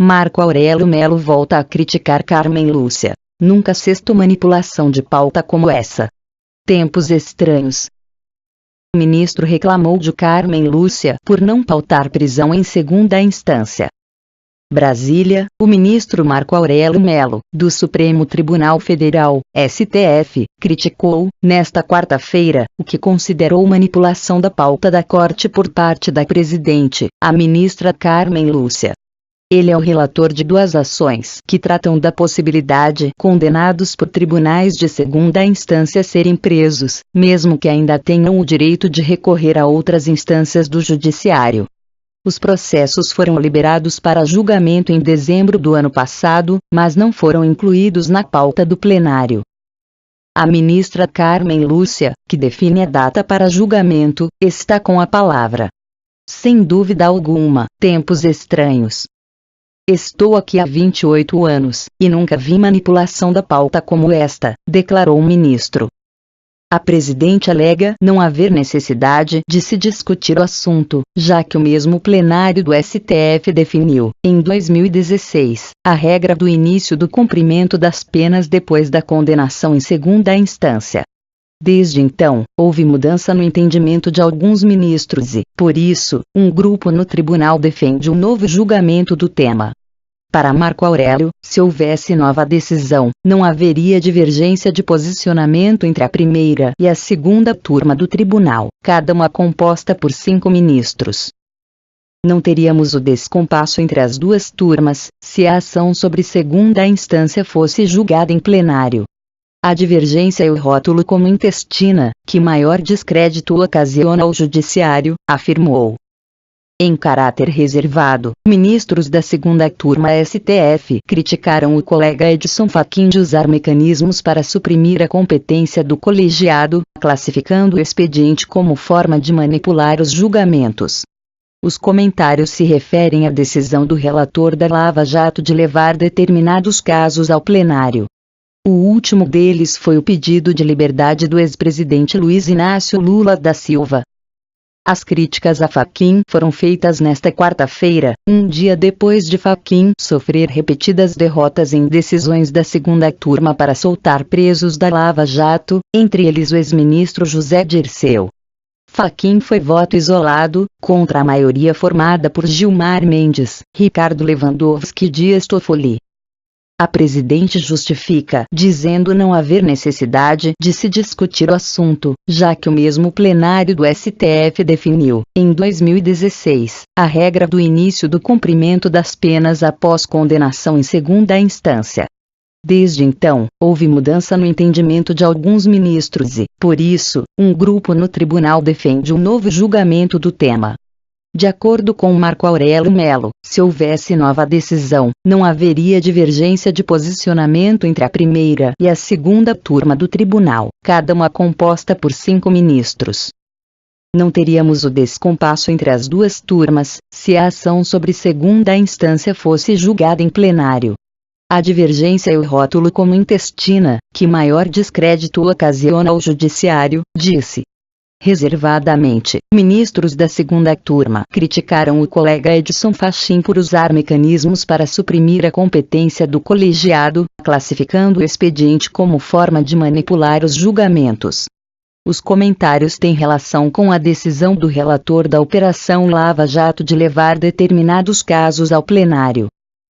Marco Aurélio Melo volta a criticar Carmen Lúcia. Nunca sexto manipulação de pauta como essa. Tempos estranhos. O ministro reclamou de Carmen Lúcia por não pautar prisão em segunda instância. Brasília, o ministro Marco Aurélio Melo, do Supremo Tribunal Federal, STF, criticou, nesta quarta-feira, o que considerou manipulação da pauta da Corte por parte da presidente, a ministra Carmen Lúcia. Ele é o relator de duas ações que tratam da possibilidade de condenados por tribunais de segunda instância serem presos, mesmo que ainda tenham o direito de recorrer a outras instâncias do judiciário. Os processos foram liberados para julgamento em dezembro do ano passado, mas não foram incluídos na pauta do plenário. A ministra Carmen Lúcia, que define a data para julgamento, está com a palavra. Sem dúvida alguma, tempos estranhos. Estou aqui há 28 anos, e nunca vi manipulação da pauta como esta, declarou o ministro. A presidente alega não haver necessidade de se discutir o assunto, já que o mesmo plenário do STF definiu, em 2016, a regra do início do cumprimento das penas depois da condenação em segunda instância. Desde então, houve mudança no entendimento de alguns ministros e, por isso, um grupo no tribunal defende um novo julgamento do tema. Para Marco Aurélio, se houvesse nova decisão, não haveria divergência de posicionamento entre a primeira e a segunda turma do tribunal, cada uma composta por 5 ministros. Não teríamos o descompasso entre as duas turmas, se a ação sobre segunda instância fosse julgada em plenário. A divergência é o rótulo como intestina, que maior descrédito ocasiona ao judiciário, afirmou. Em caráter reservado, ministros da segunda turma STF criticaram o colega Edson Fachin de usar mecanismos para suprimir a competência do colegiado, classificando o expediente como forma de manipular os julgamentos. Os comentários se referem à decisão do relator da Lava Jato de levar determinados casos ao plenário. O último deles foi o pedido de liberdade do ex-presidente Luiz Inácio Lula da Silva. As críticas a Fachin foram feitas nesta quarta-feira, um dia depois de Fachin sofrer repetidas derrotas em decisões da segunda turma para soltar presos da Lava Jato, entre eles o ex-ministro José Dirceu. Fachin foi voto isolado, contra a maioria formada por Gilmar Mendes, Ricardo Lewandowski e Dias Toffoli. A presidente justifica, dizendo não haver necessidade de se discutir o assunto, já que o mesmo plenário do STF definiu, em 2016, a regra do início do cumprimento das penas após condenação em segunda instância. Desde então, houve mudança no entendimento de alguns ministros e, por isso, um grupo no tribunal defende um novo julgamento do tema. De acordo com Marco Aurélio Melo, se houvesse nova decisão, não haveria divergência de posicionamento entre a primeira e a segunda turma do tribunal, cada uma composta por 5 ministros. Não teríamos o descompasso entre as duas turmas, se a ação sobre segunda instância fosse julgada em plenário. A divergência é o rótulo como intestina, que maior descrédito ocasiona ao judiciário, disse. Reservadamente, ministros da segunda turma criticaram o colega Edson Fachin por usar mecanismos para suprimir a competência do colegiado, classificando o expediente como forma de manipular os julgamentos. Os comentários têm relação com a decisão do relator da Operação Lava Jato de levar determinados casos ao plenário.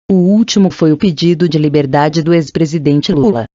O último foi o pedido de liberdade do ex-presidente Lula.